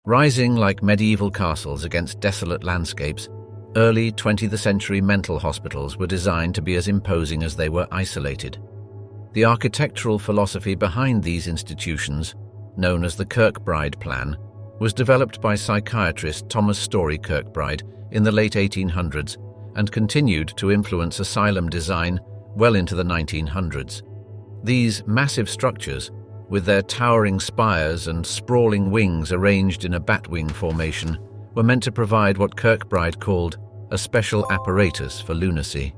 Rising like medieval castles against desolate landscapes, early 20th century mental hospitals were designed to be as imposing as they were isolated. The architectural philosophy behind these institutions, known as the Kirkbride Plan, was developed by psychiatrist Thomas Story Kirkbride in the late 1800s and continued to influence asylum design well into the 1900s. These massive structures, with their towering spires and sprawling wings arranged in a batwing formation, were meant to provide what Kirkbride called a special apparatus for lunacy.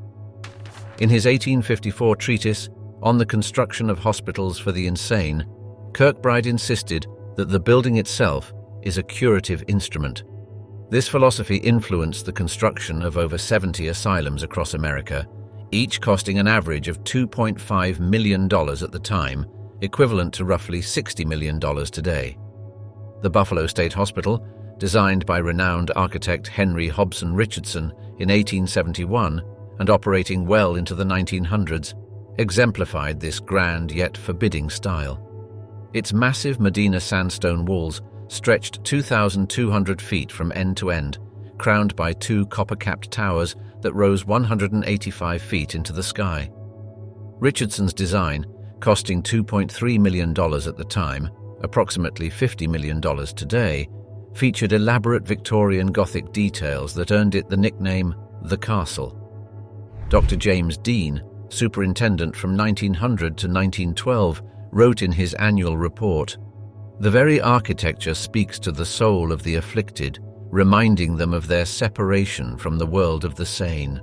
In his 1854 treatise on the construction of hospitals for the insane, Kirkbride insisted that the building itself is a curative instrument. This philosophy influenced the construction of over 70 asylums across America, each costing an average of $2.5 million at the time, equivalent to roughly $60 million today. The Buffalo State Hospital, designed by renowned architect Henry Hobson Richardson in 1871 and operating well into the 1900s, exemplified this grand yet forbidding style. Its massive Medina sandstone walls stretched 2,200 feet from end to end, crowned by two copper-capped towers that rose 185 feet into the sky. Richardson's design, costing $2.3 million at the time, approximately $50 million today, featured elaborate Victorian Gothic details that earned it the nickname The Castle. Dr. James Dean, superintendent from 1900 to 1912, wrote in his annual report, "The very architecture speaks to the soul of the afflicted, reminding them of their separation from the world of the sane."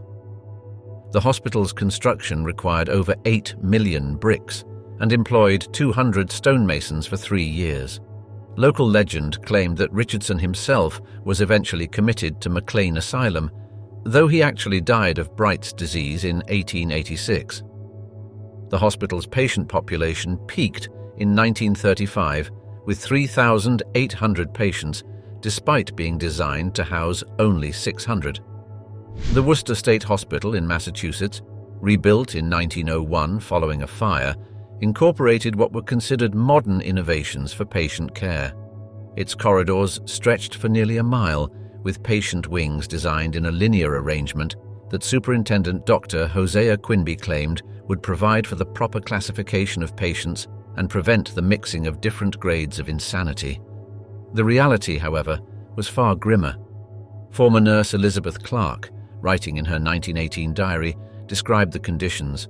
The hospital's construction required over 8 million bricks and employed 200 stonemasons for 3 years. Local legend claimed that Richardson himself was eventually committed to McLean Asylum, though he actually died of Bright's disease in 1886. The hospital's patient population peaked in 1935 with 3,800 patients, despite being designed to house only 600. The Worcester State Hospital in Massachusetts, rebuilt in 1901 following a fire, incorporated what were considered modern innovations for patient care. Its corridors stretched for nearly a mile, with patient wings designed in a linear arrangement that Superintendent Dr. Hosea Quinby claimed would provide for the proper classification of patients and prevent the mixing of different grades of insanity. The reality, however, was far grimmer. Former nurse Elizabeth Clark, writing in her 1918 diary, described the conditions.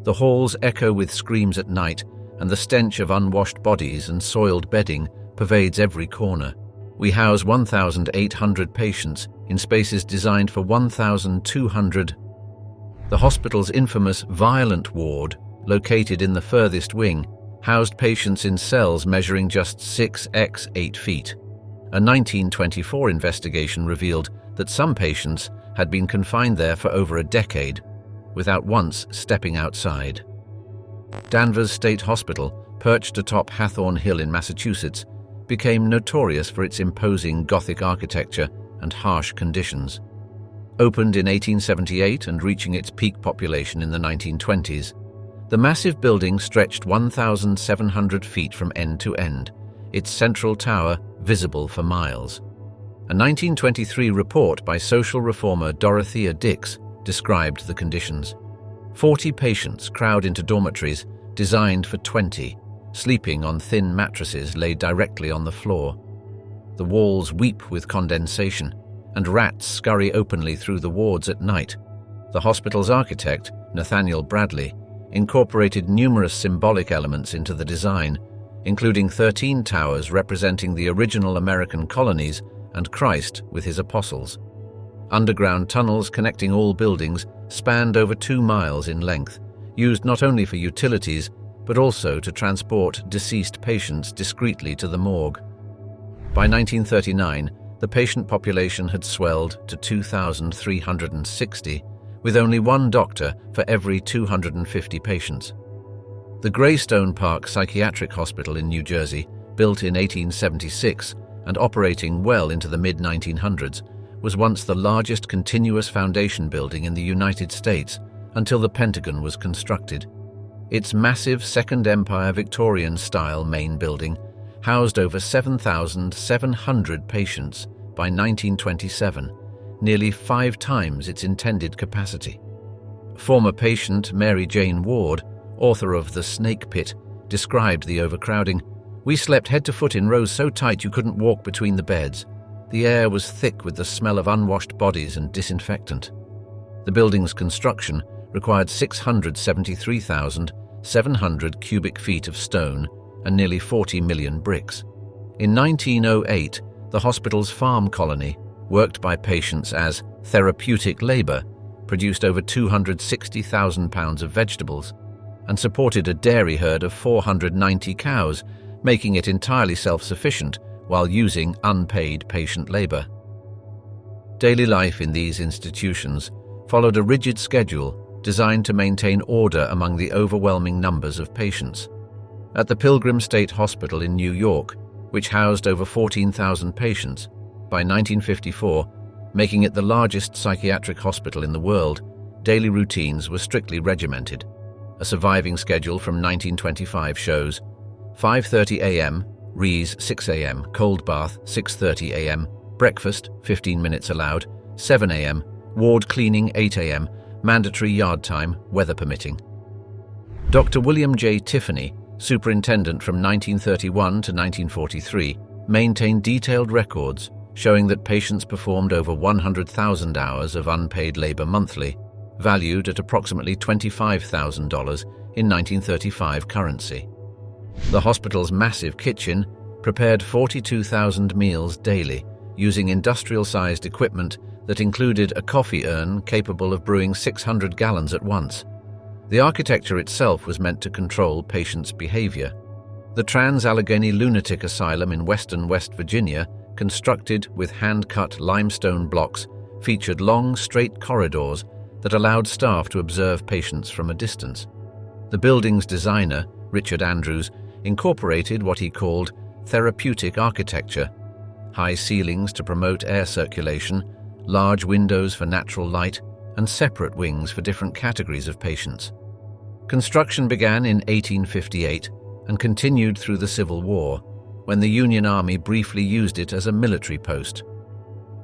"The halls echo with screams at night, and the stench of unwashed bodies and soiled bedding pervades every corner. We house 1,800 patients in spaces designed for 1,200. The hospital's infamous violent ward, located in the furthest wing, housed patients in cells measuring just 6 x 8 feet. A 1924 investigation revealed that some patients had been confined there for over a decade, without once stepping outside. Danvers State Hospital, perched atop Hathorne Hill in Massachusetts, became notorious for its imposing Gothic architecture and harsh conditions. Opened in 1878 and reaching its peak population in the 1920s, the massive building stretched 1,700 feet from end to end, its central tower visible for miles. A 1923 report by social reformer Dorothea Dix described the conditions. 40 patients crowd into dormitories designed for 20, sleeping on thin mattresses laid directly on the floor. The walls weep with condensation, and rats scurry openly through the wards at night. The hospital's architect, Nathaniel Bradley, incorporated numerous symbolic elements into the design, including 13 towers representing the original American colonies and Christ with his apostles. Underground tunnels connecting all buildings spanned over 2 miles in length, used not only for utilities, but also to transport deceased patients discreetly to the morgue. By 1939, the patient population had swelled to 2,360, with only one doctor for every 250 patients. The Greystone Park Psychiatric Hospital in New Jersey, built in 1876 and operating well into the mid-1900s, was once the largest continuous foundation building in the United States until the Pentagon was constructed. Its massive Second Empire Victorian-style main building housed over 7,700 patients by 1927, nearly 5 times its intended capacity. Former patient Mary Jane Ward, author of The Snake Pit, described the overcrowding. "We slept head to foot in rows so tight you couldn't walk between the beds. The air was thick with the smell of unwashed bodies and disinfectant." The building's construction required 673,700 cubic feet of stone and nearly 40 million bricks. In 1908, the hospital's farm colony, worked by patients as therapeutic labor, produced over 260,000 pounds of vegetables and supported a dairy herd of 490 cows, making it entirely self-sufficient while using unpaid patient labor. Daily life in these institutions followed a rigid schedule designed to maintain order among the overwhelming numbers of patients. At the Pilgrim State Hospital in New York, which housed over 14,000 patients, by 1954, making it the largest psychiatric hospital in the world, daily routines were strictly regimented. A surviving schedule from 1925 shows 5:30 a.m., Rees 6 a.m., cold bath 6:30 a.m., breakfast 15 minutes allowed, 7 a.m., ward cleaning 8 a.m., mandatory yard time, weather permitting. Dr. William J. Tiffany, superintendent from 1931 to 1943, maintained detailed records showing that patients performed over 100,000 hours of unpaid labor monthly, valued at approximately $25,000 in 1935 currency. The hospital's massive kitchen prepared 42,000 meals daily, using industrial-sized equipment that included a coffee urn capable of brewing 600 gallons at once. The architecture itself was meant to control patients' behavior. The Trans-Allegheny Lunatic Asylum in western West Virginia, constructed with hand-cut limestone blocks, featured long, straight corridors that allowed staff to observe patients from a distance. The building's designer, Richard Andrews, incorporated what he called therapeutic architecture: high ceilings to promote air circulation, large windows for natural light, and separate wings for different categories of patients. Construction began in 1858 and continued through the Civil War, when the Union Army briefly used it as a military post.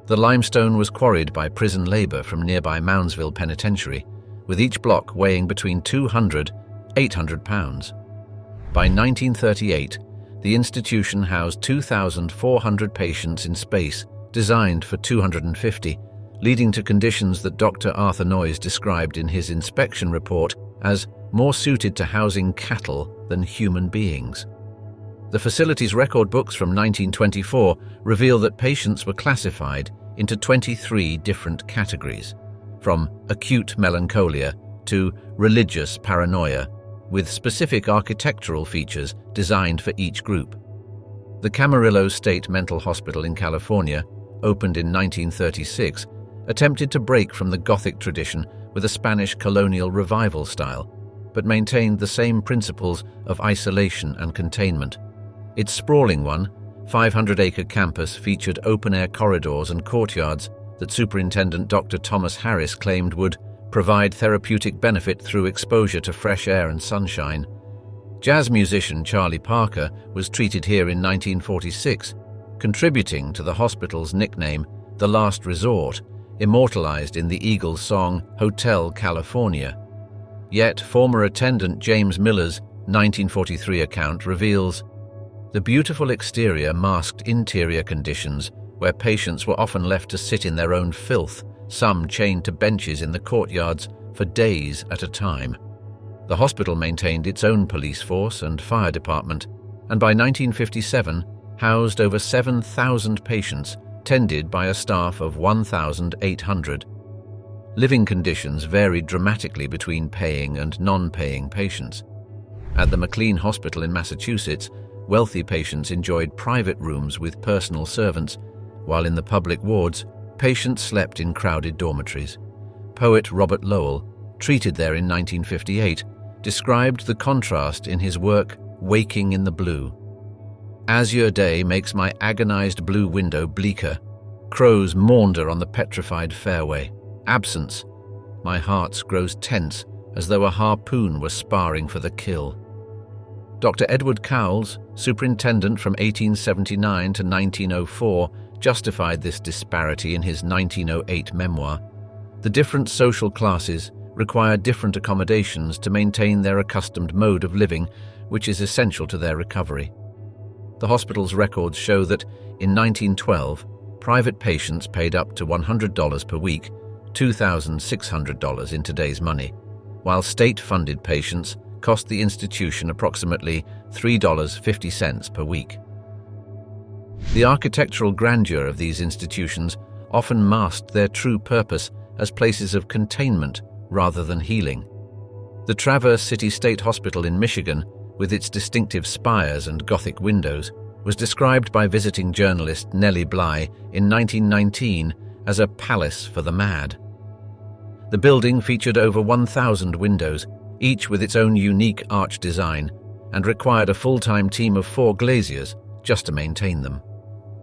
The limestone was quarried by prison labor from nearby Moundsville Penitentiary, with each block weighing between 200 and 800 pounds. By 1938, the institution housed 2,400 patients in space designed for 250, leading to conditions that Dr. Arthur Noyes described in his inspection report as more suited to housing cattle than human beings. The facility's record books from 1924 reveal that patients were classified into 23 different categories, from acute melancholia to religious paranoia, with specific architectural features designed for each group. The Camarillo State Mental Hospital in California, opened in 1936, attempted to break from the Gothic tradition with a Spanish colonial revival style, but maintained the same principles of isolation and containment. Its sprawling 500-acre campus featured open-air corridors and courtyards that Superintendent Dr. Thomas Harris claimed would provide therapeutic benefit through exposure to fresh air and sunshine. Jazz musician Charlie Parker was treated here in 1946, contributing to the hospital's nickname, The Last Resort, immortalized in the Eagles' song Hotel California. Yet former attendant James Miller's 1943 account reveals the beautiful exterior masked interior conditions where patients were often left to sit in their own filth, some chained to benches in the courtyards for days at a time. The hospital maintained its own police force and fire department, and by 1957 housed over 7,000 patients tended by a staff of 1,800. Living conditions varied dramatically between paying and non-paying patients. At the McLean Hospital in Massachusetts, wealthy patients enjoyed private rooms with personal servants, while in the public wards, patients slept in crowded dormitories. Poet Robert Lowell, treated there in 1958, described the contrast in his work Waking in the Blue. Azure day makes my agonized blue window bleaker. Crows maunder on the petrified fairway. Absence. My heart grows tense as though a harpoon were sparring for the kill. Dr. Edward Cowles, superintendent from 1879 to 1904, justified this disparity in his 1908 memoir. The different social classes require different accommodations to maintain their accustomed mode of living, which is essential to their recovery. The hospital's records show that in 1912, private patients paid up to $100 per week, $2,600 in today's money, while state-funded patients cost the institution approximately $3.50 per week. The architectural grandeur of these institutions often masked their true purpose as places of containment rather than healing. The Traverse City State Hospital in Michigan, with its distinctive spires and Gothic windows, was described by visiting journalist Nellie Bly in 1919 as a palace for the mad. The building featured over 1,000 windows, each with its own unique arch design, and required a full-time team of 4 glaziers just to maintain them.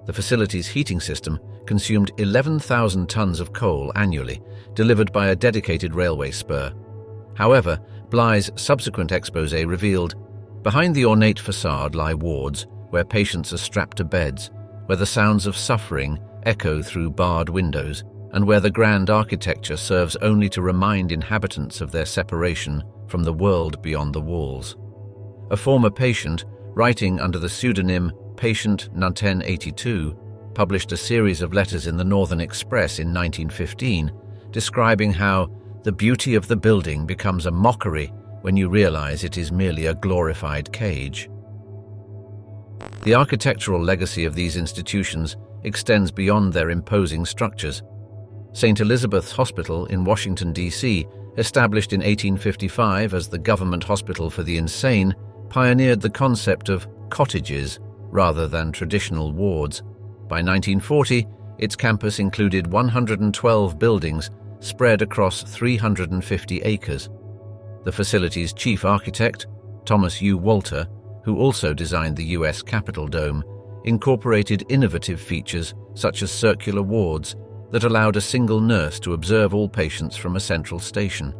The facility's heating system consumed 11,000 tons of coal annually, delivered by a dedicated railway spur. However, Bly's subsequent exposé revealed, behind the ornate facade lie wards where patients are strapped to beds, where the sounds of suffering echo through barred windows, and where the grand architecture serves only to remind inhabitants of their separation from the world beyond the walls. A former patient, writing under the pseudonym Patient 1082, published a series of letters in the Northern Express in 1915, describing how the beauty of the building becomes a mockery when you realize it is merely a glorified cage. The architectural legacy of these institutions extends beyond their imposing structures. St. Elizabeth's Hospital in Washington, D.C., established in 1855 as the Government Hospital for the Insane, pioneered the concept of cottages rather than traditional wards. By 1940, its campus included 112 buildings spread across 350 acres. The facility's chief architect, Thomas U. Walter, who also designed the U.S. Capitol Dome, incorporated innovative features such as circular wards that allowed a single nurse to observe all patients from a central station.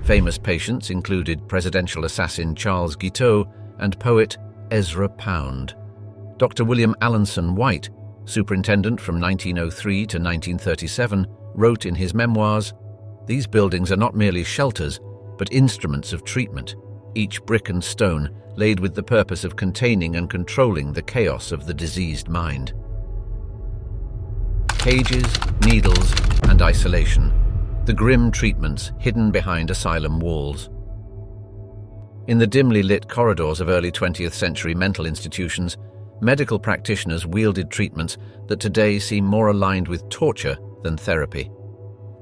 Famous patients included presidential assassin Charles Guiteau and poet Ezra Pound. Dr. William Alanson White, superintendent from 1903 to 1937, wrote in his memoirs, "These buildings are not merely shelters, but instruments of treatment, each brick and stone laid with the purpose of containing and controlling the chaos of the diseased mind." Cages, needles, and isolation, the grim treatments hidden behind asylum walls. In the dimly lit corridors of early 20th century mental institutions, medical practitioners wielded treatments that today seem more aligned with torture than therapy.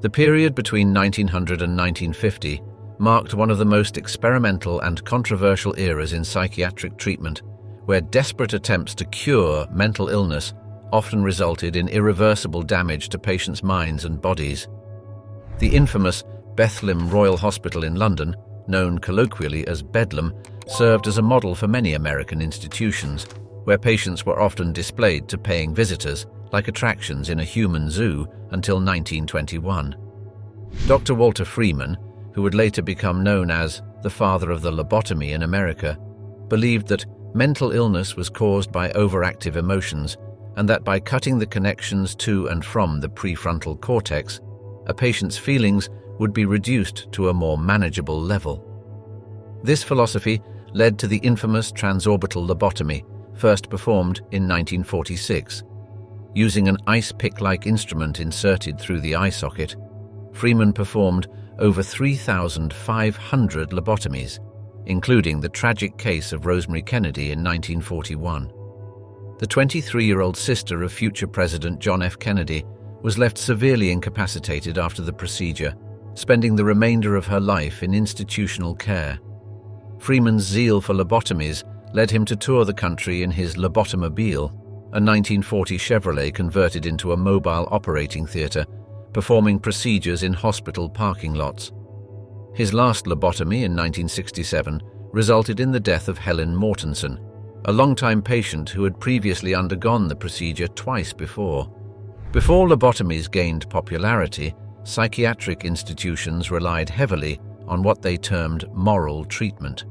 The period between 1900 and 1950 marked one of the most experimental and controversial eras in psychiatric treatment, where desperate attempts to cure mental illness often resulted in irreversible damage to patients' minds and bodies. The infamous Bethlem Royal Hospital in London, known colloquially as Bedlam, served as a model for many American institutions, where patients were often displayed to paying visitors, like attractions in a human zoo, until 1921. Dr. Walter Freeman, who would later become known as the father of the lobotomy in America, believed that mental illness was caused by overactive emotions, and that by cutting the connections to and from the prefrontal cortex, a patient's feelings would be reduced to a more manageable level. This philosophy led to the infamous transorbital lobotomy, first performed in 1946. Using an ice pick-like instrument inserted through the eye socket, Freeman performed over 3,500 lobotomies, including the tragic case of Rosemary Kennedy in 1941. The 23-year-old sister of future President John F. Kennedy was left severely incapacitated after the procedure, spending the remainder of her life in institutional care. Freeman's zeal for lobotomies led him to tour the country in his lobotomobile, a 1940 Chevrolet converted into a mobile operating theatre, performing procedures in hospital parking lots. His last lobotomy in 1967 resulted in the death of Helen Mortensen, a longtime patient who had previously undergone the procedure twice before. Before lobotomies gained popularity, psychiatric institutions relied heavily on what they termed moral treatment.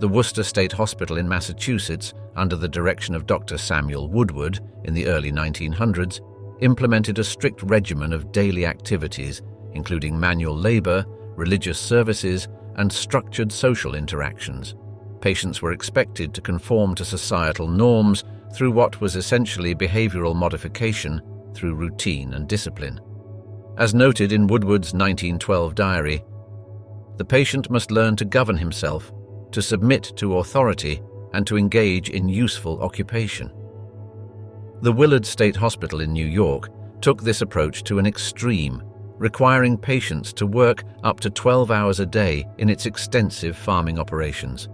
The Worcester State Hospital in Massachusetts, under the direction of Dr. Samuel Woodward in the early 1900s, implemented a strict regimen of daily activities, including manual labor, religious services, and structured social interactions. Patients were expected to conform to societal norms through what was essentially behavioral modification through routine and discipline. As noted in Woodward's 1912 diary, the patient must learn to govern himself, to submit to authority, and to engage in useful occupation. The Willard State Hospital in New York took this approach to an extreme, requiring patients to work up to 12 hours a day in its extensive farming operations.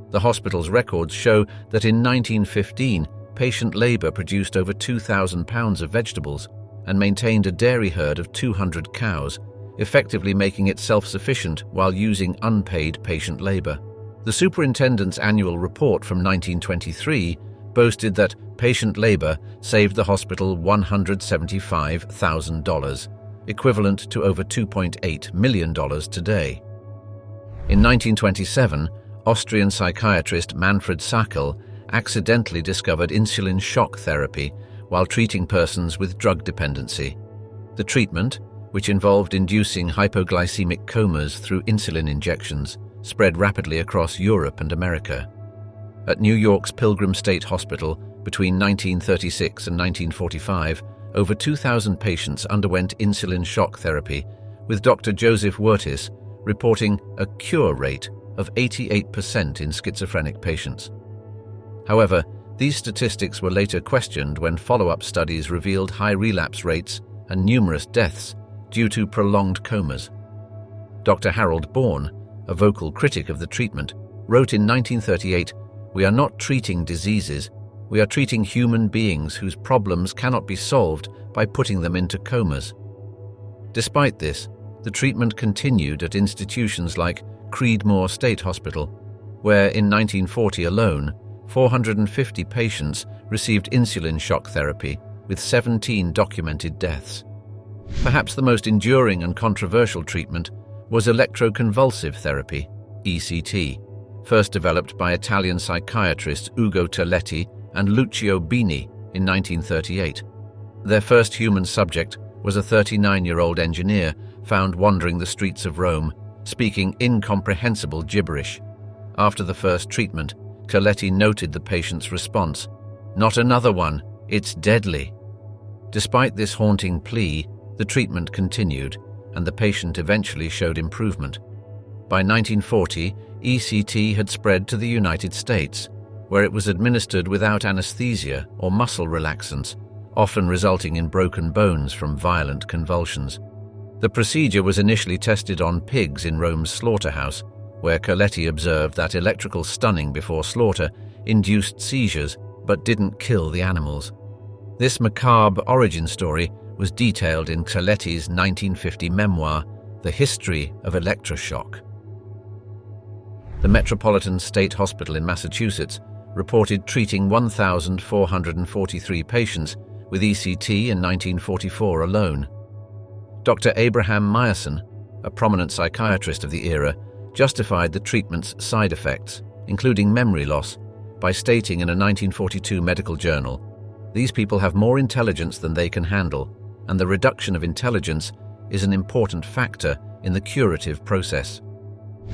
The hospital's records show that in 1915, patient labor produced over 2,000 pounds of vegetables and maintained a dairy herd of 200 cows, effectively making it self-sufficient while using unpaid patient labor. The superintendent's annual report from 1923 boasted that patient labor saved the hospital $175,000, equivalent to over $2.8 million today. In 1927, Austrian psychiatrist Manfred Sackel accidentally discovered insulin shock therapy while treating persons with drug dependency. The treatment, which involved inducing hypoglycemic comas through insulin injections, spread rapidly across Europe and America. At New York's Pilgrim State Hospital, between 1936 and 1945, over 2,000 patients underwent insulin shock therapy, with Dr. Joseph Wirtis reporting a cure rate of 88% in schizophrenic patients. However, these statistics were later questioned when follow-up studies revealed high relapse rates and numerous deaths due to prolonged comas. Dr. Harold Bourne, a vocal critic of the treatment, wrote in 1938, "We are not treating diseases, we are treating human beings whose problems cannot be solved by putting them into comas." Despite this, the treatment continued at institutions like Creedmoor State Hospital, where in 1940 alone, 450 patients received insulin shock therapy, with 17 documented deaths. Perhaps the most enduring and controversial treatment was electroconvulsive therapy, ECT, first developed by Italian psychiatrists Ugo Terletti and Lucio Bini in 1938. Their first human subject was a 39-year-old engineer found wandering the streets of Rome, speaking incomprehensible gibberish. After the first treatment, Terletti noted the patient's response, "Not another one, it's deadly." Despite this haunting plea, the treatment continued, and the patient eventually showed improvement. By 1940, ECT had spread to the United States, where it was administered without anesthesia or muscle relaxants, often resulting in broken bones from violent convulsions. The procedure was initially tested on pigs in Rome's slaughterhouse, where Terletti observed that electrical stunning before slaughter induced seizures but didn't kill the animals. This macabre origin story was detailed in Terletti's 1950 memoir, The History of Electroshock. The Metropolitan State Hospital in Massachusetts reported treating 1,443 patients with ECT in 1944 alone. Dr. Abraham Meyerson, a prominent psychiatrist of the era, justified the treatment's side effects, including memory loss, by stating in a 1942 medical journal, "These people have more intelligence than they can handle, and the reduction of intelligence is an important factor in the curative process."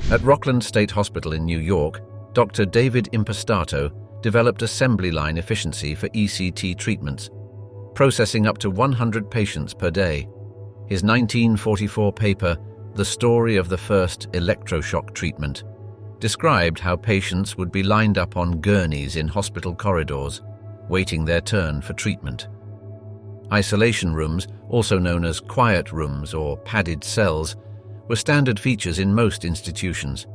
At Rockland State Hospital in New York, Dr. David Impastato developed assembly line efficiency for ECT treatments, processing up to 100 patients per day. His 1944 paper, The Story of the First Electroshock Treatment, described how patients would be lined up on gurneys in hospital corridors, waiting their turn for treatment. Isolation rooms, also known as quiet rooms or padded cells, were standard features in most institutions.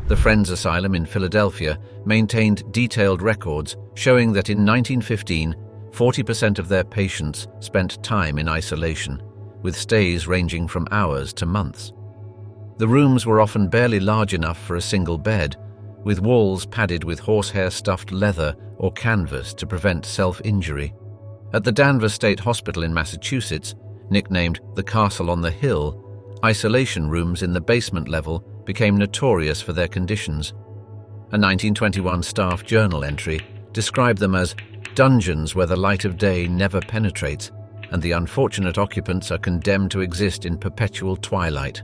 The Friends Asylum in Philadelphia maintained detailed records showing that in 1915, 40% of their patients spent time in isolation, with stays ranging from hours to months. The rooms were often barely large enough for a single bed, with walls padded with horsehair-stuffed leather or canvas to prevent self-injury. At the Danvers State Hospital in Massachusetts, nicknamed the Castle on the Hill, isolation rooms in the basement level became notorious for their conditions. A 1921 staff journal entry described them as dungeons where the light of day never penetrates, and the unfortunate occupants are condemned to exist in perpetual twilight.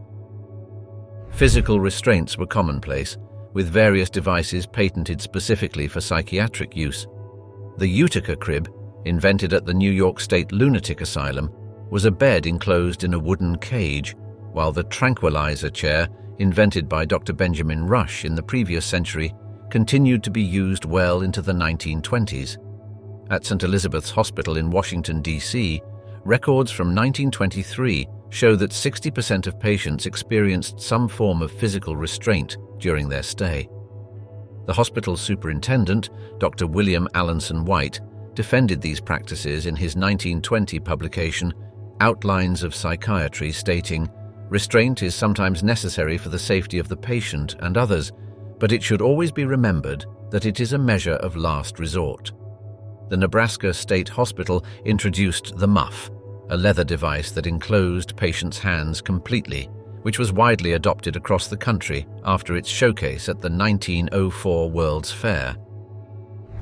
Physical restraints were commonplace, with various devices patented specifically for psychiatric use. The Utica crib, invented at the New York State Lunatic Asylum, was a bed enclosed in a wooden cage, while the tranquilizer chair, invented by Dr. Benjamin Rush in the previous century, continued to be used well into the 1920s. At St. Elizabeth's Hospital in Washington, D.C., records from 1923 show that 60% of patients experienced some form of physical restraint during their stay. The hospital's superintendent, Dr. William Alanson White, defended these practices in his 1920 publication, Outlines of Psychiatry, stating, "Restraint is sometimes necessary for the safety of the patient and others, but it should always be remembered that it is a measure of last resort." The Nebraska State Hospital introduced the muff, a leather device that enclosed patients' hands completely, which was widely adopted across the country after its showcase at the 1904 World's Fair.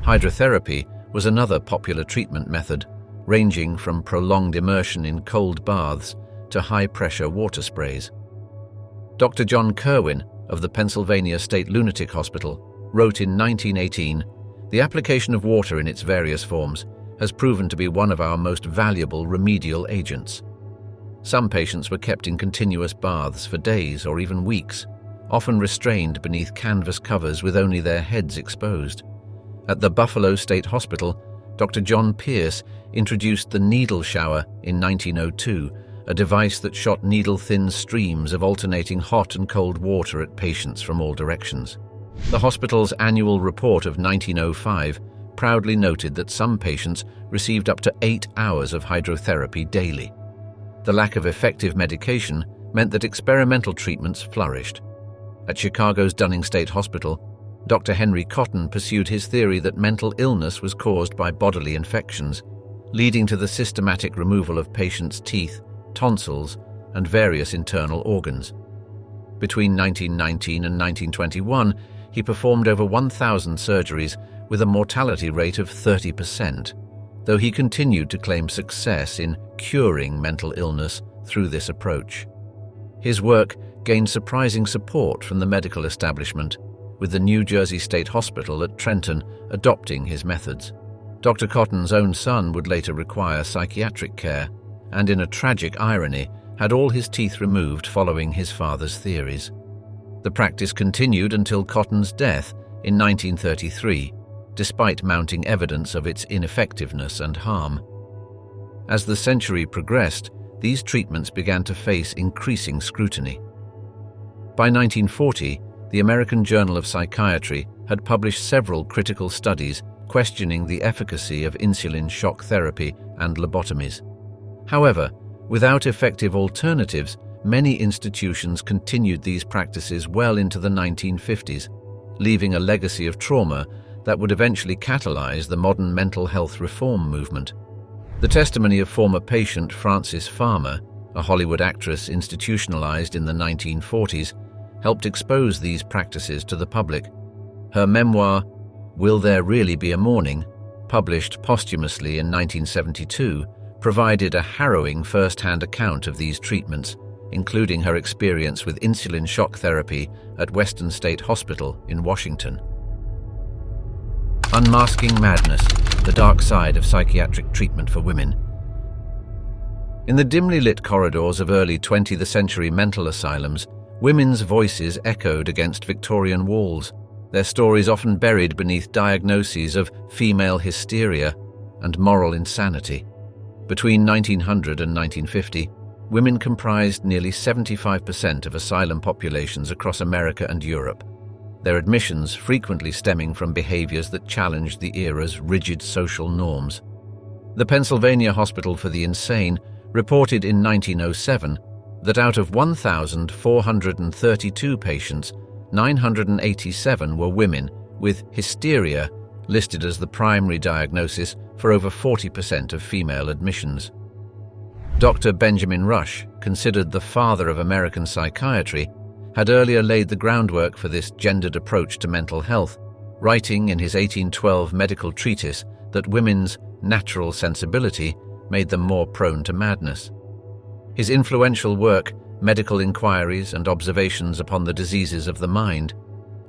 Hydrotherapy was another popular treatment method, ranging from prolonged immersion in cold baths to high-pressure water sprays. Dr. John Kerwin of the Pennsylvania State Lunatic Hospital wrote in 1918, "The application of water in its various forms has proven to be one of our most valuable remedial agents." Some patients were kept in continuous baths for days or even weeks, often restrained beneath canvas covers with only their heads exposed. At the Buffalo State Hospital, Dr. John Pierce introduced the needle shower in 1902, a device that shot needle-thin streams of alternating hot and cold water at patients from all directions. The hospital's annual report of 1905 proudly noted that some patients received up to 8 hours of hydrotherapy daily. The lack of effective medication meant that experimental treatments flourished. At Chicago's Dunning State Hospital, Dr. Henry Cotton pursued his theory that mental illness was caused by bodily infections, leading to the systematic removal of patients' teeth, tonsils, and various internal organs. Between 1919 and 1921, he performed over 1,000 surgeries with a mortality rate of 30%, though he continued to claim success in curing mental illness through this approach. His work gained surprising support from the medical establishment, with the New Jersey State Hospital at Trenton adopting his methods. Dr. Cotton's own son would later require psychiatric care, and in a tragic irony, had all his teeth removed following his father's theories. The practice continued until Cotton's death in 1933, despite mounting evidence of its ineffectiveness and harm. As the century progressed, these treatments began to face increasing scrutiny. By 1940, the American Journal of Psychiatry had published several critical studies questioning the efficacy of insulin shock therapy and lobotomies. However, without effective alternatives, many institutions continued these practices well into the 1950s, leaving a legacy of trauma that would eventually catalyze the modern mental health reform movement. The testimony of former patient Frances Farmer, a Hollywood actress institutionalized in the 1940s, helped expose these practices to the public. Her memoir, Will There Really Be a Morning, published posthumously in 1972, provided a harrowing first-hand account of these treatments, including her experience with insulin shock therapy at Western State Hospital in Washington. Unmasking Madness, the Dark Side of Psychiatric Treatment for Women. In the dimly lit corridors of early 20th century mental asylums, women's voices echoed against Victorian walls, their stories often buried beneath diagnoses of female hysteria and moral insanity. Between 1900 and 1950, women comprised nearly 75% of asylum populations across America and Europe, their admissions frequently stemming from behaviors that challenged the era's rigid social norms. The Pennsylvania Hospital for the Insane reported in 1907 that out of 1,432 patients, 987 were women, with hysteria listed as the primary diagnosis for over 40% of female admissions. Dr. Benjamin Rush, considered the father of American psychiatry, had earlier laid the groundwork for this gendered approach to mental health, writing in his 1812 medical treatise that women's natural sensibility made them more prone to madness. His influential work, Medical Inquiries and Observations upon the Diseases of the Mind,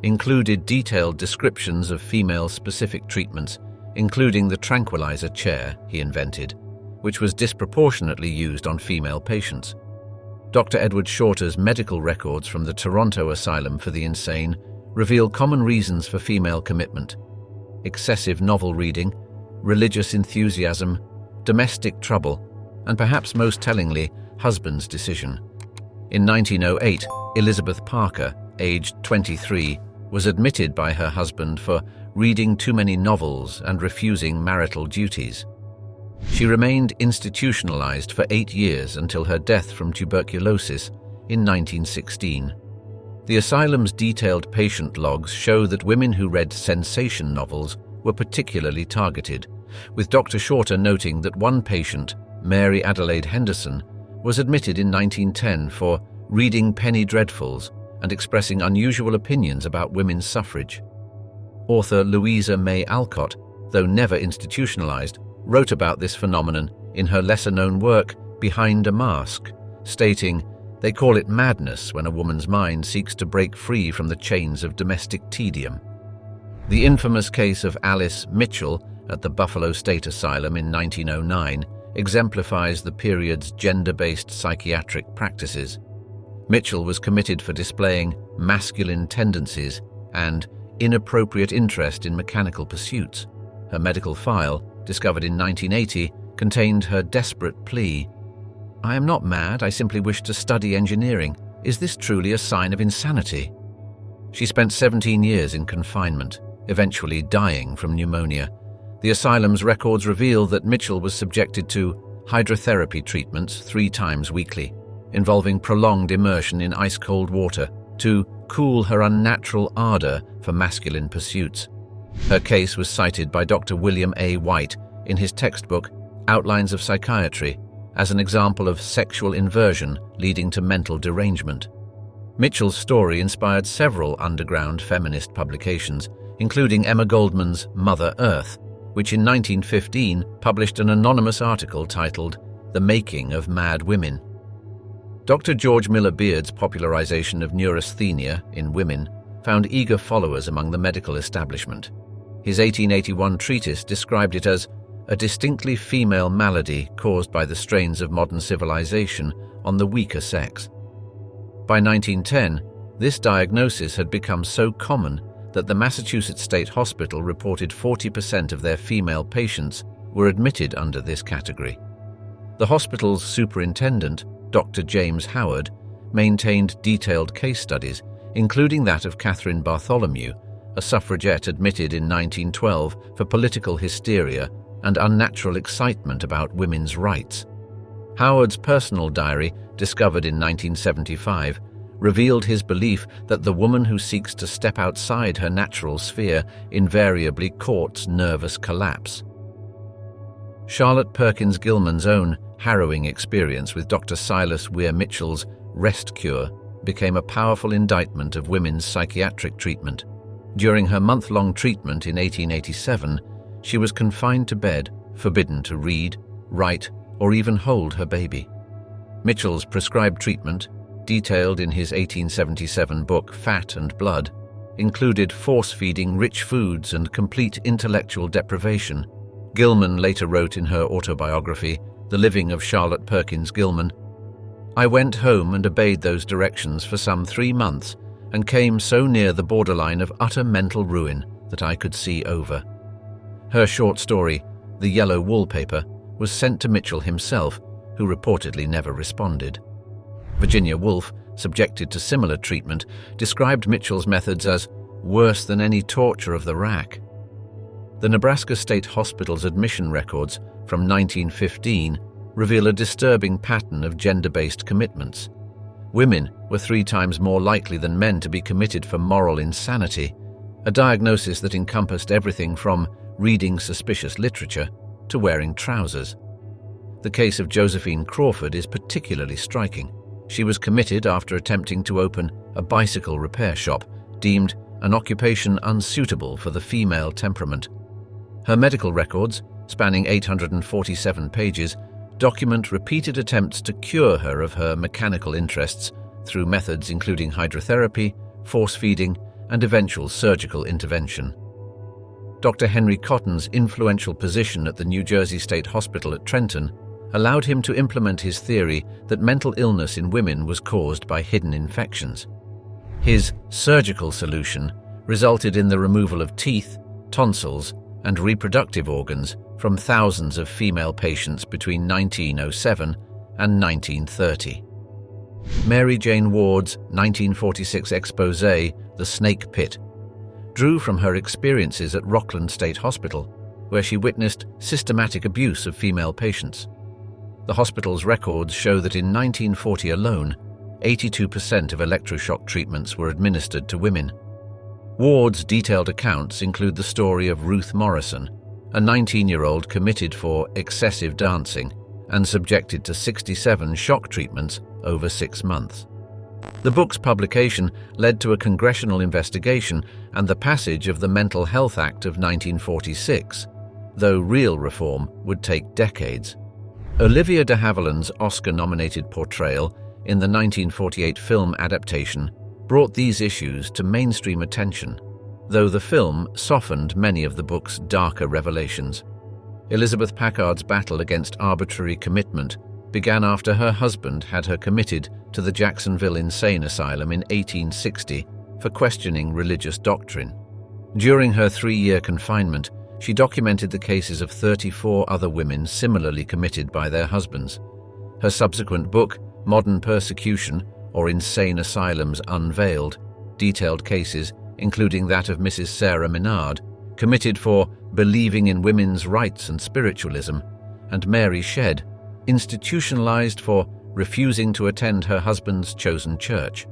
included detailed descriptions of female-specific treatments, including the tranquilizer chair he invented, which was disproportionately used on female patients. Dr. Edward Shorter's medical records from the Toronto Asylum for the Insane reveal common reasons for female commitment: excessive novel reading, religious enthusiasm, domestic trouble, and perhaps most tellingly, husband's decision. In 1908, Elizabeth Parker, aged 23, was admitted by her husband for reading too many novels and refusing marital duties. She remained institutionalized for 8 years until her death from tuberculosis in 1916. The asylum's detailed patient logs show that women who read sensation novels were particularly targeted, with Dr. Shorter noting that one patient, Mary Adelaide Henderson, was admitted in 1910 for reading penny dreadfuls and expressing unusual opinions about women's suffrage. Author Louisa May Alcott, though never institutionalized, wrote about this phenomenon in her lesser-known work, Behind a Mask, stating, "They call it madness when a woman's mind seeks to break free from the chains of domestic tedium." The infamous case of Alice Mitchell at the Buffalo State Asylum in 1909 exemplifies the period's gender-based psychiatric practices. Mitchell was committed for displaying masculine tendencies and inappropriate interest in mechanical pursuits. Her medical file, discovered in 1980, contained her desperate plea: "I am not mad, I simply wish to study engineering. Is this truly a sign of insanity?" She spent 17 years in confinement, eventually dying from pneumonia. The asylum's records reveal that Mitchell was subjected to hydrotherapy treatments 3 times weekly, involving prolonged immersion in ice-cold water to cool her unnatural ardor for masculine pursuits. Her case was cited by Dr. William A. White in his textbook Outlines of Psychiatry as an example of sexual inversion leading to mental derangement. Mitchell's story inspired several underground feminist publications, including Emma Goldman's Mother Earth, which in 1915 published an anonymous article titled The Making of Mad Women. Dr. George Miller Beard's popularization of neurasthenia in women found eager followers among the medical establishment. His 1881 treatise described it as a distinctly female malady caused by the strains of modern civilization on the weaker sex. By 1910, this diagnosis had become so common that the Massachusetts State Hospital reported 40% of their female patients were admitted under this category. The hospital's superintendent, Dr. James Howard, maintained detailed case studies, including that of Catherine Bartholomew, a suffragette admitted in 1912 for political hysteria and unnatural excitement about women's rights. Howard's personal diary, discovered in 1975, revealed his belief that the woman who seeks to step outside her natural sphere invariably courts nervous collapse. Charlotte Perkins Gilman's own harrowing experience with Dr. Silas Weir Mitchell's rest cure became a powerful indictment of women's psychiatric treatment. During her month-long treatment in 1887, she was confined to bed, forbidden to read, write, or even hold her baby. Mitchell's prescribed treatment, detailed in his 1877 book Fat and Blood, included force-feeding rich foods and complete intellectual deprivation. Gilman later wrote in her autobiography, The Living of Charlotte Perkins Gilman, "I went home and obeyed those directions for some 3 months and came so near the borderline of utter mental ruin that I could see over." Her short story, The Yellow Wallpaper, was sent to Mitchell himself, who reportedly never responded. Virginia Woolf, subjected to similar treatment, described Mitchell's methods as worse than any torture of the rack. The Nebraska State Hospital's admission records from 1915 reveal a disturbing pattern of gender-based commitments. Women were 3 times more likely than men to be committed for moral insanity, a diagnosis that encompassed everything from reading suspicious literature to wearing trousers. The case of Josephine Crawford is particularly striking. She was committed after attempting to open a bicycle repair shop, deemed an occupation unsuitable for the female temperament. Her medical records, spanning 847 pages, document repeated attempts to cure her of her mechanical interests through methods including hydrotherapy, force feeding, and eventual surgical intervention. Dr. Henry Cotton's influential position at the New Jersey State Hospital at Trenton allowed him to implement his theory that mental illness in women was caused by hidden infections. His surgical solution resulted in the removal of teeth, tonsils, and reproductive organs from thousands of female patients between 1907 and 1930. Mary Jane Ward's 1946 exposé, The Snake Pit, drew from her experiences at Rockland State Hospital, where she witnessed systematic abuse of female patients. The hospital's records show that in 1940 alone, 82% of electroshock treatments were administered to women. Ward's detailed accounts include the story of Ruth Morrison, a 19-year-old committed for excessive dancing and subjected to 67 shock treatments over 6 months. The book's publication led to a congressional investigation and the passage of the Mental Health Act of 1946, though real reform would take decades. Olivia de Havilland's Oscar-nominated portrayal in the 1948 film adaptation brought these issues to mainstream attention, though the film softened many of the book's darker revelations. Elizabeth Packard's battle against arbitrary commitment began after her husband had her committed to the Jacksonville Insane Asylum in 1860 for questioning religious doctrine. During her 3-year confinement, she documented the cases of 34 other women similarly committed by their husbands. Her subsequent book, Modern Persecution, or Insane Asylums Unveiled, detailed cases, including that of Mrs. Sarah Minard, committed for believing in women's rights and spiritualism, and Mary Shedd, institutionalized for refusing to attend her husband's chosen church.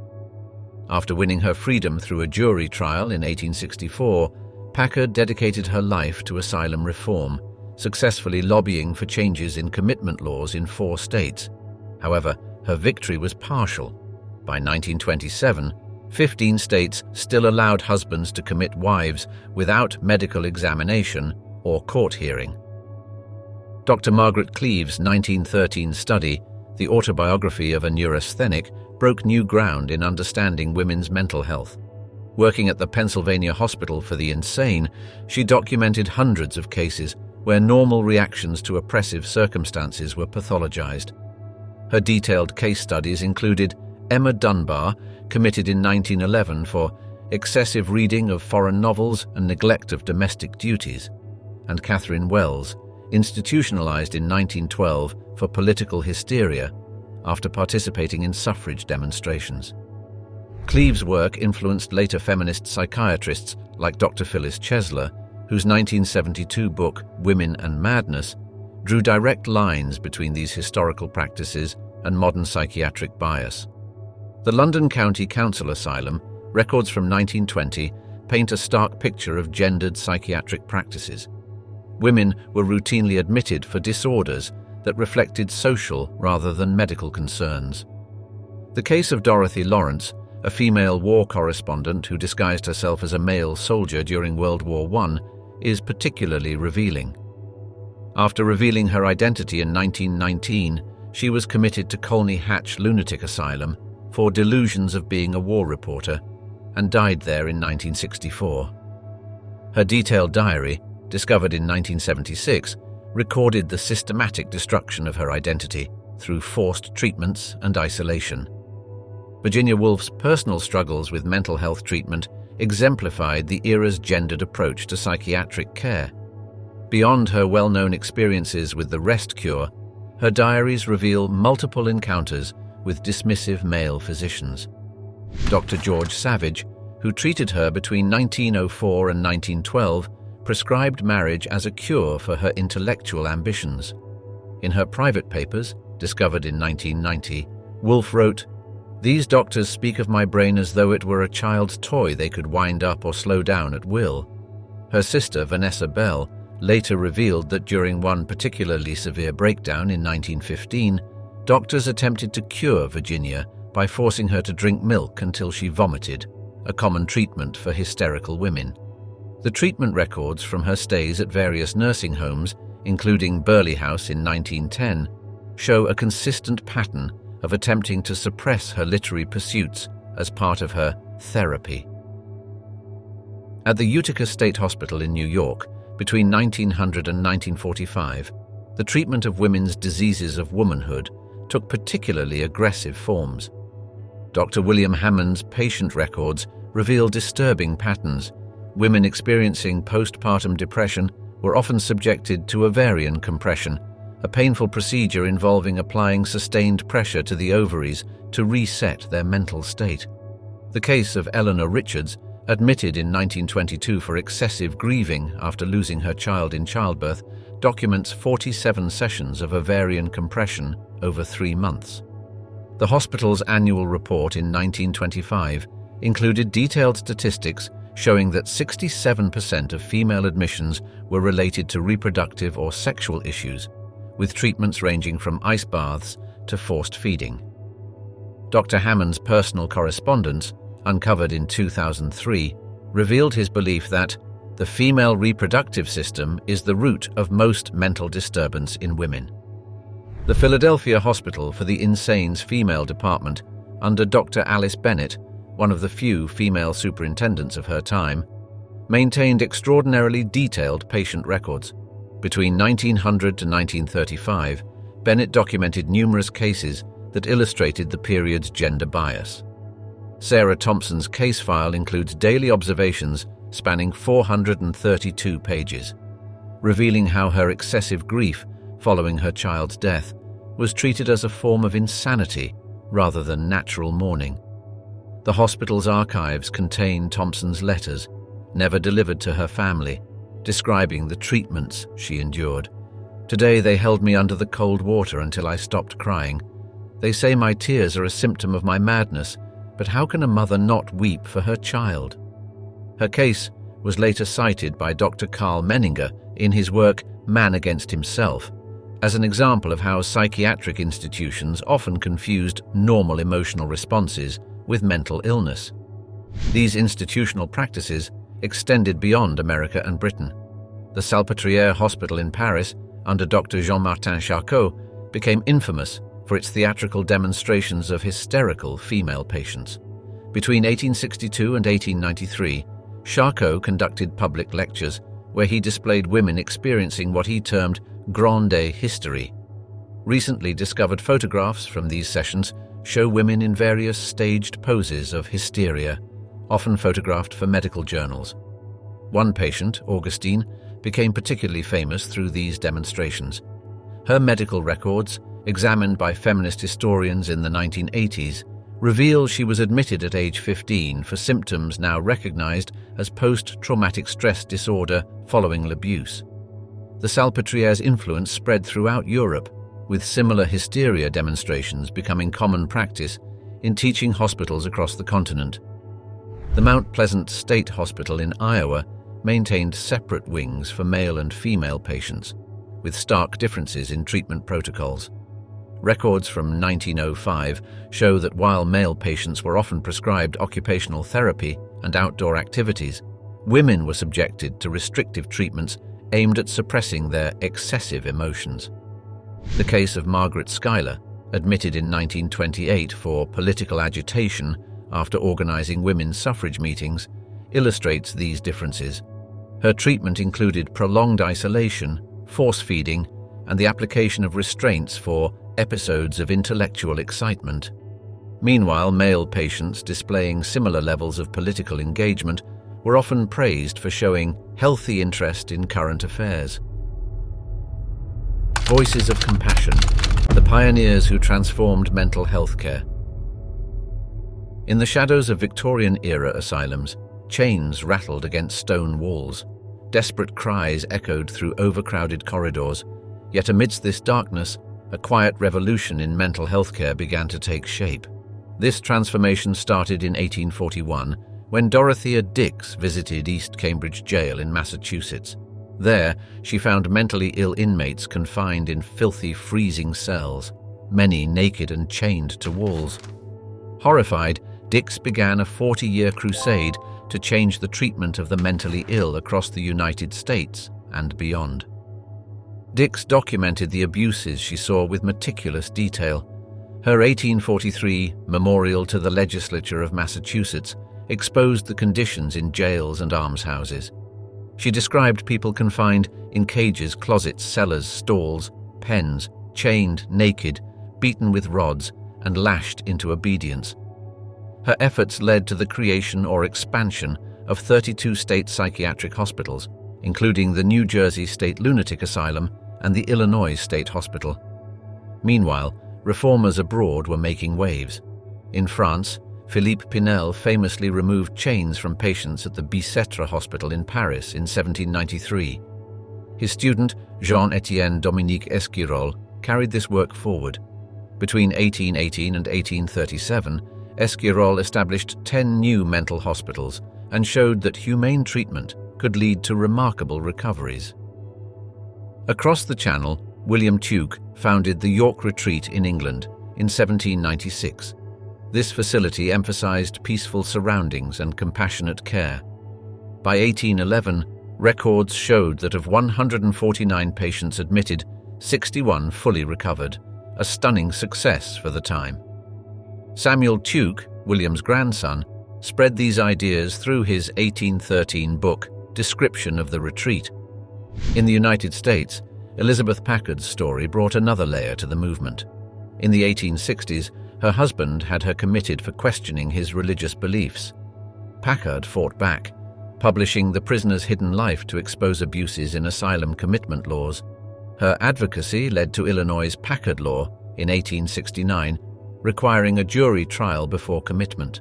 After winning her freedom through a jury trial in 1864, Packard dedicated her life to asylum reform, successfully lobbying for changes in commitment laws in 4 states. However, her victory was partial. By 1927, 15 states still allowed husbands to commit wives without medical examination or court hearing. Dr. Margaret Cleave's 1913 study, The Autobiography of a Neurasthenic, broke new ground in understanding women's mental health. Working at the Pennsylvania Hospital for the Insane, she documented hundreds of cases where normal reactions to oppressive circumstances were pathologized. Her detailed case studies included Emma Dunbar, committed in 1911 for excessive reading of foreign novels and neglect of domestic duties, and Catherine Wells, institutionalized in 1912 for political hysteria after participating in suffrage demonstrations. Cleave's work influenced later feminist psychiatrists like Dr. Phyllis Chesler, whose 1972 book, Women and Madness, drew direct lines between these historical practices and modern psychiatric bias. The London County Council Asylum, records from 1920, paint a stark picture of gendered psychiatric practices. Women were routinely admitted for disorders that reflected social rather than medical concerns. The case of Dorothy Lawrence, a female war correspondent who disguised herself as a male soldier during World War I, is particularly revealing. After revealing her identity in 1919, she was committed to Colney Hatch Lunatic Asylum for delusions of being a war reporter and died there in 1964. Her detailed diary, discovered in 1976, recorded the systematic destruction of her identity through forced treatments and isolation. Virginia Woolf's personal struggles with mental health treatment exemplified the era's gendered approach to psychiatric care. Beyond her well-known experiences with the rest cure, her diaries reveal multiple encounters with dismissive male physicians. Dr. George Savage, who treated her between 1904 and 1912, prescribed marriage as a cure for her intellectual ambitions. In her private papers, discovered in 1990, Woolf wrote, "These doctors speak of my brain as though it were a child's toy they could wind up or slow down at will." Her sister, Vanessa Bell, later revealed that during one particularly severe breakdown in 1915, Doctors attempted to cure Virginia by forcing her to drink milk until she vomited, a common treatment for hysterical women. The treatment records from her stays at various nursing homes, including Burley House in 1910, show a consistent pattern of attempting to suppress her literary pursuits as part of her therapy. At the Utica State Hospital in New York, between 1900 and 1945, the treatment of women's diseases of womanhood took particularly aggressive forms. Dr. William Hammond's patient records reveal disturbing patterns. Women experiencing postpartum depression were often subjected to ovarian compression, a painful procedure involving applying sustained pressure to the ovaries to reset their mental state. The case of Eleanor Richards, admitted in 1922 for excessive grieving after losing her child in childbirth, documents 47 sessions of ovarian compression over 3 months. The hospital's annual report in 1925 included detailed statistics showing that 67% of female admissions were related to reproductive or sexual issues, with treatments ranging from ice baths to forced feeding. Dr. Hammond's personal correspondence, uncovered in 2003, revealed his belief that the female reproductive system is the root of most mental disturbance in women. The Philadelphia Hospital for the Insane's female department, under Dr. Alice Bennett, one of the few female superintendents of her time, maintained extraordinarily detailed patient records. Between 1900 to 1935, Bennett documented numerous cases that illustrated the period's gender bias. Sarah Thompson's case file includes daily observations spanning 432 pages, revealing how her excessive grief following her child's death was treated as a form of insanity rather than natural mourning. The hospital's archives contain Thompson's letters, never delivered to her family, describing the treatments she endured. Today they held me under the cold water until I stopped crying. They say my tears are a symptom of my madness, but how can a mother not weep for her child? Her case was later cited by Dr. Carl Menninger in his work Man Against Himself, as an example of how psychiatric institutions often confused normal emotional responses with mental illness. These institutional practices extended beyond America and Britain. The Salpêtrière Hospital in Paris, under Dr. Jean-Martin Charcot, became infamous for its theatrical demonstrations of hysterical female patients. Between 1862 and 1893, Charcot conducted public lectures where he displayed women experiencing what he termed grande hysterie. Recently discovered photographs from these sessions show women in various staged poses of hysteria, often photographed for medical journals. One patient, Augustine, became particularly famous through these demonstrations. Her medical records, examined by feminist historians in the 1980s, reveal she was admitted at age 15 for symptoms now recognized as post-traumatic stress disorder following abuse. The Salpêtrière's influence spread throughout Europe, with similar hysteria demonstrations becoming common practice in teaching hospitals across the continent. The Mount Pleasant State Hospital in Iowa maintained separate wings for male and female patients, with stark differences in treatment protocols. Records from 1905 show that while male patients were often prescribed occupational therapy and outdoor activities, women were subjected to restrictive treatments aimed at suppressing their excessive emotions. The case of Margaret Schuyler, admitted in 1928 for political agitation after organizing women's suffrage meetings, illustrates these differences. Her treatment included prolonged isolation, force-feeding, and the application of restraints for episodes of intellectual excitement. Meanwhile, male patients displaying similar levels of political engagement were often praised for showing healthy interest in current affairs. Voices of Compassion, the pioneers who transformed mental health care. In the shadows of Victorian-era asylums, chains rattled against stone walls. Desperate cries echoed through overcrowded corridors. Yet amidst this darkness, a quiet revolution in mental health care began to take shape. This transformation started in 1841, when Dorothea Dix visited East Cambridge Jail in Massachusetts. There, she found mentally ill inmates confined in filthy, freezing cells. many naked and chained to walls. Horrified, Dix began a 40-year crusade to change the treatment of the mentally ill across the United States and beyond. Dix documented the abuses she saw with meticulous detail. Her 1843 Memorial to the Legislature of Massachusetts exposed the conditions in jails and almshouses. She described people confined in cages, closets, cellars, stalls, pens, chained, naked, beaten with rods, and lashed into obedience. Her efforts led to the creation or expansion of 32 state psychiatric hospitals, including the New Jersey State Lunatic Asylum and the Illinois State Hospital. Meanwhile, reformers abroad were making waves. In France, Philippe Pinel famously removed chains from patients at the Bicêtre Hospital in Paris in 1793. His student, Jean-Étienne Dominique Esquirol, carried this work forward. Between 1818 and 1837, Esquirol established 10 new mental hospitals and showed that humane treatment could lead to remarkable recoveries. Across the Channel, William Tuke founded the York Retreat in England in 1796. This facility emphasized peaceful surroundings and compassionate care. By 1811, records showed that of 149 patients admitted, 61 fully recovered, a stunning success for the time. Samuel Tuke, William's grandson, spread these ideas through his 1813 book, Description of the Retreat. In the United States, Elizabeth Packard's story brought another layer to the movement. In the 1860s, her husband had her committed for questioning his religious beliefs. Packard fought back, publishing The Prisoner's Hidden Life to expose abuses in asylum commitment laws. Her advocacy led to Illinois' Packard Law in 1869, requiring a jury trial before commitment.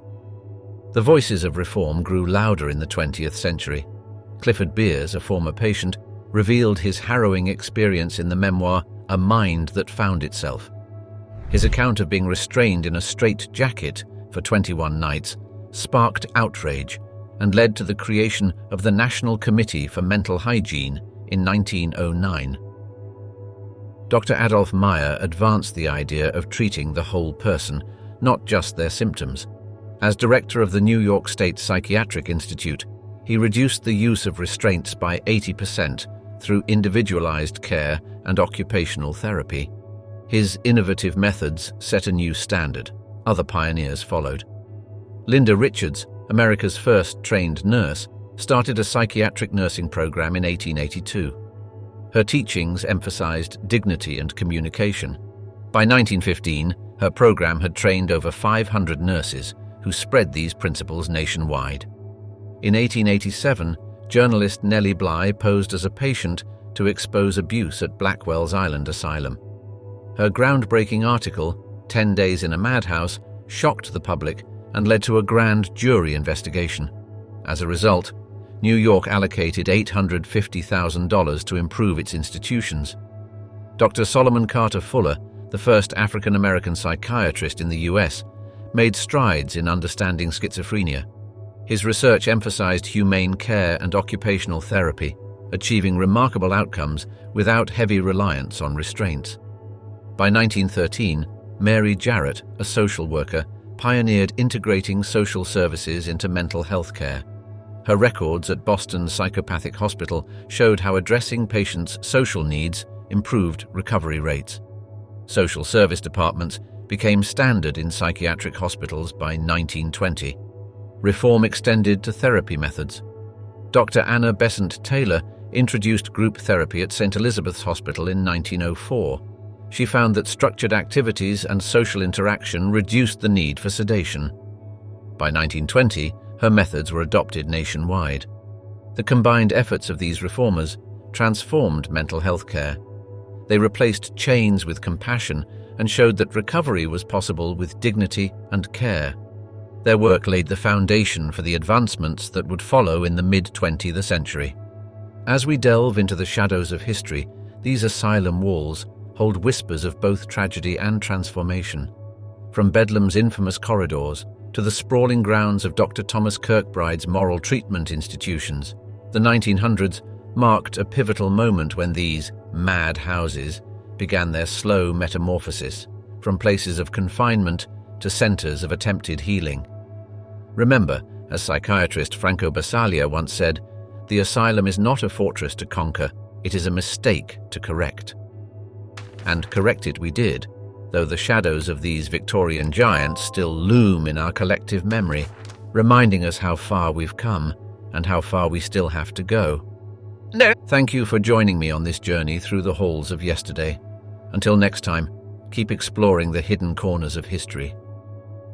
The voices of reform grew louder in the 20th century. Clifford Beers, a former patient, revealed his harrowing experience in the memoir A Mind That Found Itself. His account of being restrained in a straitjacket for 21 nights sparked outrage and led to the creation of the National Committee for Mental Hygiene in 1909. Dr. Adolf Meyer advanced the idea of treating the whole person, not just their symptoms. As director of the New York State Psychiatric Institute, he reduced the use of restraints by 80% through individualized care and occupational therapy. His innovative methods set a new standard. Other pioneers followed. Linda Richards, America's first trained nurse, started a psychiatric nursing program in 1882. Her teachings emphasized dignity and communication. By 1915, her program had trained over 500 nurses who spread these principles nationwide. In 1887, journalist Nellie Bly posed as a patient to expose abuse at Blackwell's Island Asylum. Her groundbreaking article, 10 Days in a Madhouse, shocked the public and led to a grand jury investigation. As a result, New York allocated $850,000 to improve its institutions. Dr. Solomon Carter Fuller, the first African-American psychiatrist in the U.S., made strides in understanding schizophrenia. His research emphasized humane care and occupational therapy, achieving remarkable outcomes without heavy reliance on restraints. By 1913, Mary Jarrett, a social worker, pioneered integrating social services into mental health care. Her records at Boston's Psychopathic Hospital showed how addressing patients' social needs improved recovery rates. Social service departments became standard in psychiatric hospitals by 1920. Reform extended to therapy methods. Dr. Anna Besant Taylor introduced group therapy at St. Elizabeth's Hospital in 1904. She found that structured activities and social interaction reduced the need for sedation. By 1920, her methods were adopted nationwide. The combined efforts of these reformers transformed mental health care. They replaced chains with compassion and showed that recovery was possible with dignity and care. Their work laid the foundation for the advancements that would follow in the mid-20th century. As we delve into the shadows of history, these asylum walls hold whispers of both tragedy and transformation. From Bedlam's infamous corridors to the sprawling grounds of Dr. Thomas Kirkbride's moral treatment institutions, the 1900s marked a pivotal moment when these mad houses began their slow metamorphosis, from places of confinement to centers of attempted healing. Remember, as psychiatrist Franco Basaglia once said, "The asylum is not a fortress to conquer, it is a mistake to correct." And correct it we did, though the shadows of these Victorian giants still loom in our collective memory, reminding us how far we've come and how far we still have to go. Thank you for joining me on this journey through the halls of yesterday. Until next time, keep exploring the hidden corners of history.